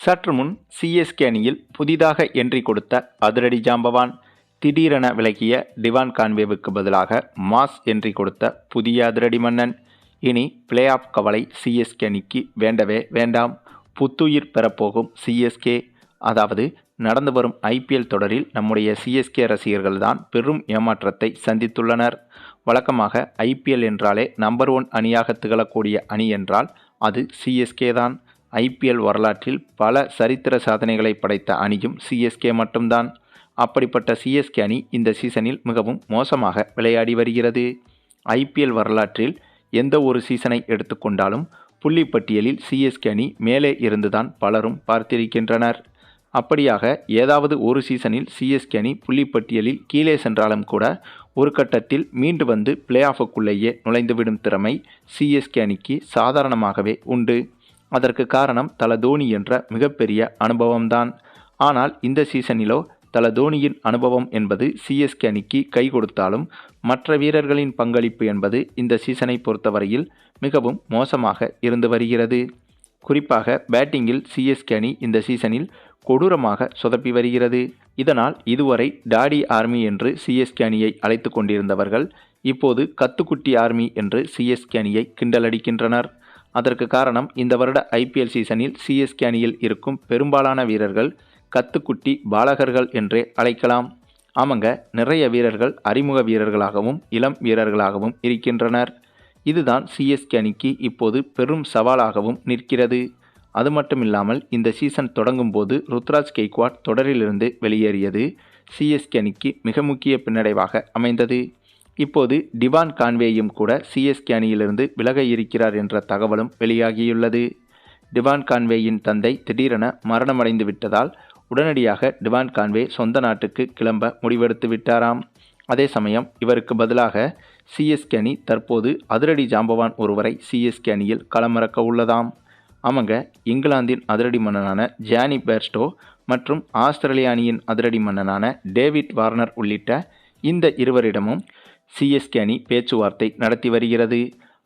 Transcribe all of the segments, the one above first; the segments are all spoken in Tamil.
சற்று முன் சிஎஸ்கே அணியில் புதிதாக என்ட்ரி கொடுத்த அதிரடி ஜாம்பவான், திடீரென விலகிய டிவான் கான்வேவுக்கு பதிலாக மாஸ் என்ட்ரி கொடுத்த புதிய அதிரடி மன்னன். இனி பிளே ஆஃப் கவலை சிஎஸ்கே அணிக்கு வேண்டவே வேண்டாம். புத்துயிர் பெறப்போகும் சிஎஸ்கே. அதாவது நடந்து வரும் ஐபிஎல் தொடரில் நம்முடைய சிஎஸ்கே ரசிகர்கள் தான் பெரும் ஏமாற்றத்தை சந்தித்துள்ளனர். வழக்கமாக ஐபிஎல் என்றாலே நம்பர் 1 அணியாக திகழக்கூடிய அணி என்றால் அது சிஎஸ்கே தான். ஐபிஎல் வரலாற்றில் பல சரித்திர சாதனைகளை படைத்த அணியும் சிஎஸ்கே மட்டும்தான். அப்படிப்பட்ட சிஎஸ்கே அணி இந்த சீசனில் மிகவும் மோசமாக விளையாடி வருகிறது. ஐபிஎல் வரலாற்றில் எந்த ஒரு சீசனை எடுத்துக்கொண்டாலும் புள்ளிப்பட்டியலில் சிஎஸ்கே அணி மேலே இருந்துதான் பலரும் பார்த்திருக்கின்றனர். அப்படியாக ஏதாவது ஒரு சீசனில் சிஎஸ்கே அணி புள்ளிப்பட்டியலில் கீழே சென்றாலும் கூட ஒரு கட்டத்தில் மீண்டு வந்து பிளே ஆஃபுக்குள்ளேயே நுழைந்துவிடும் திறமை சிஎஸ்கே அணிக்கு சாதாரணமாகவே உண்டு. அதற்கு காரணம் தல தோனி என்ற மிகப்பெரிய அனுபவம்தான். ஆனால் இந்த சீசனிலோ தல தோனியின் அனுபவம் என்பது சிஎஸ்கே அணிக்கு கை கொடுத்தாலும் மற்ற வீரர்களின் பங்களிப்பு என்பது இந்த சீசனை பொறுத்தவரையில் மிகவும் மோசமாக இருந்து வருகிறது. குறிப்பாக பேட்டிங்கில் சிஎஸ்கே அணி இந்த சீசனில் கொடூரமாக சொதப்பி வருகிறது. இதனால் இதுவரை டாடி ஆர்மி என்று சிஎஸ்கே அணியை அழைத்து கொண்டிருந்தவர்கள் இப்போது கத்துக்குட்டி ஆர்மி என்று சிஎஸ்கே அணியை கிண்டலடிக்கின்றனர். அதற்கு காரணம் இந்த வருட ஐபிஎல் சீசனில் சிஎஸ்கே அணியில் இருக்கும் பெரும்பாலான வீரர்கள் கத்துக்குட்டி பாலகர்கள் என்றே அழைக்கலாம். ஆமாங்க, நிறைய வீரர்கள் அறிமுக வீரர்களாகவும் இளம் வீரர்களாகவும் இருக்கின்றனர். இதுதான் சிஎஸ்கே அணிக்கு இப்போது பெரும் சவாலாகவும் நிற்கிறது. அது மட்டுமில்லாமல் இந்த சீசன் தொடங்கும் போது ருத்ராஜ் கெய்க்வாட் தொடரிலிருந்து வெளியேறியது சிஎஸ்கே அணிக்கு மிக முக்கிய பின்னடைவாக அமைந்தது. இப்போது டிவான் கான்வேயும் கூட சிஎஸ்கே அணியிலிருந்து விலக இருக்கிறார் என்ற தகவலும் வெளியாகியுள்ளது. டிவான் கான்வேயின் தந்தை திடீரென மரணமடைந்து விட்டதால் உடனடியாக டிவான் கான்வே சொந்த நாட்டுக்கு கிளம்ப முடிவெடுத்து விட்டாராம். அதே சமயம் இவருக்கு பதிலாக சிஎஸ்கே அணி தற்போது அதிரடி ஜாம்பவான் ஒருவரை சிஎஸ்கே அணியில் களமிறக்க உள்ளதாம். ஆமாங்க, இங்கிலாந்தின் அதிரடி மன்னனான ஜானி பேர்ஸ்டோ மற்றும் ஆஸ்திரேலிய அணியின் அதிரடி மன்னனான டேவிட் வார்னர் உள்ளிட்ட இந்த இருவரிடமும் சிஎஸ்கே அணி பேச்சுவார்த்தை நடத்தி வருகிறது.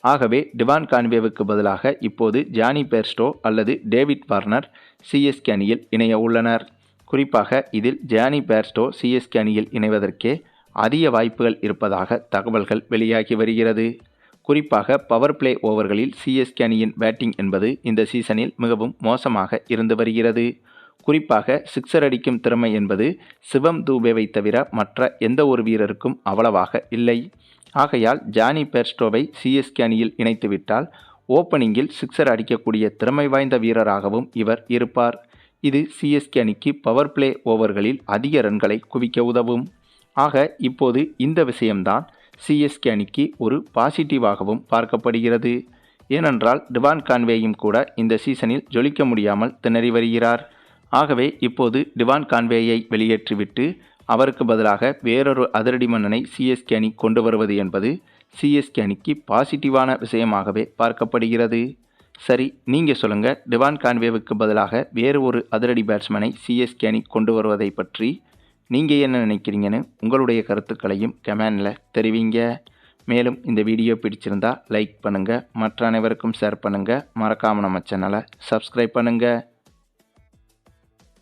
ஆகவே டிவான் கான்வேவுக்கு பதிலாக இப்போது ஜானி பேர்ஸ்டோ அல்லது டேவிட் வார்னர் சிஎஸ்கே அணியில் இணைய உள்ளனர். குறிப்பாக இதில் ஜானி பேர்ஸ்டோ சிஎஸ்கே அணியில் இணைவதற்கே அதிக வாய்ப்புகள் இருப்பதாக தகவல்கள் வெளியாகி வருகிறது. குறிப்பாக பவர் பிளே ஓவர்களில் சிஎஸ்கே அணியின் பேட்டிங் என்பது இந்த சீசனில் மிகவும் மோசமாக இருந்து வருகிறது. குறிப்பாக சிக்ஸர் அடிக்கும் திறமை என்பது சிவம் தூபேவை தவிர மற்ற எந்த ஒரு வீரருக்கும் அவ்வளவாக இல்லை. ஆகையால் ஜானி பேர்ஸ்டோவை சிஎஸ்கே அணியில் இணைத்துவிட்டால் ஓப்பனிங்கில் சிக்ஸர் அடிக்கக்கூடிய திறமை வாய்ந்த வீரராகவும் இவர் இருப்பார். இது சிஎஸ்கே அணிக்கு பவர் பிளே ஓவர்களில் அதிக ரன்களை குவிக்க உதவும். ஆக இப்போது இந்த விஷயம்தான் சிஎஸ்கே அணிக்கு ஒரு பாசிட்டிவாகவும் பார்க்கப்படுகிறது. ஏனென்றால் டிவான் கான்வேயும் கூட இந்த சீசனில் ஜொலிக்க முடியாமல் திணறி வருகிறார். ஆகவே இப்போது டிவான் கான்வேயை வெளியேற்றிவிட்டு அவருக்கு பதிலாக வேறொரு அதிரடி மன்னனை சிஎஸ்கே அணி கொண்டு வருவது என்பது சிஎஸ்கே அணிக்கு பாசிட்டிவான விஷயமாகவே பார்க்கப்படுகிறது. சரி, நீங்கள் சொல்லுங்கள், டிவான் கான்வேவுக்கு பதிலாக வேறு ஒரு அதிரடி பேட்ஸ்மேனை சிஎஸ்கே அணி கொண்டு வருவதை பற்றி நீங்கள் என்ன நினைக்கிறீங்கன்னு உங்களுடைய கருத்துக்களையும் கமெண்டில் தெரிவிங்க. மேலும் இந்த வீடியோ பிடிச்சிருந்தா லைக் பண்ணுங்கள், மற்ற அனைவருக்கும் ஷேர் பண்ணுங்கள், மறக்காமல் நம்ம சேனலை சப்ஸ்கிரைப் பண்ணுங்கள்.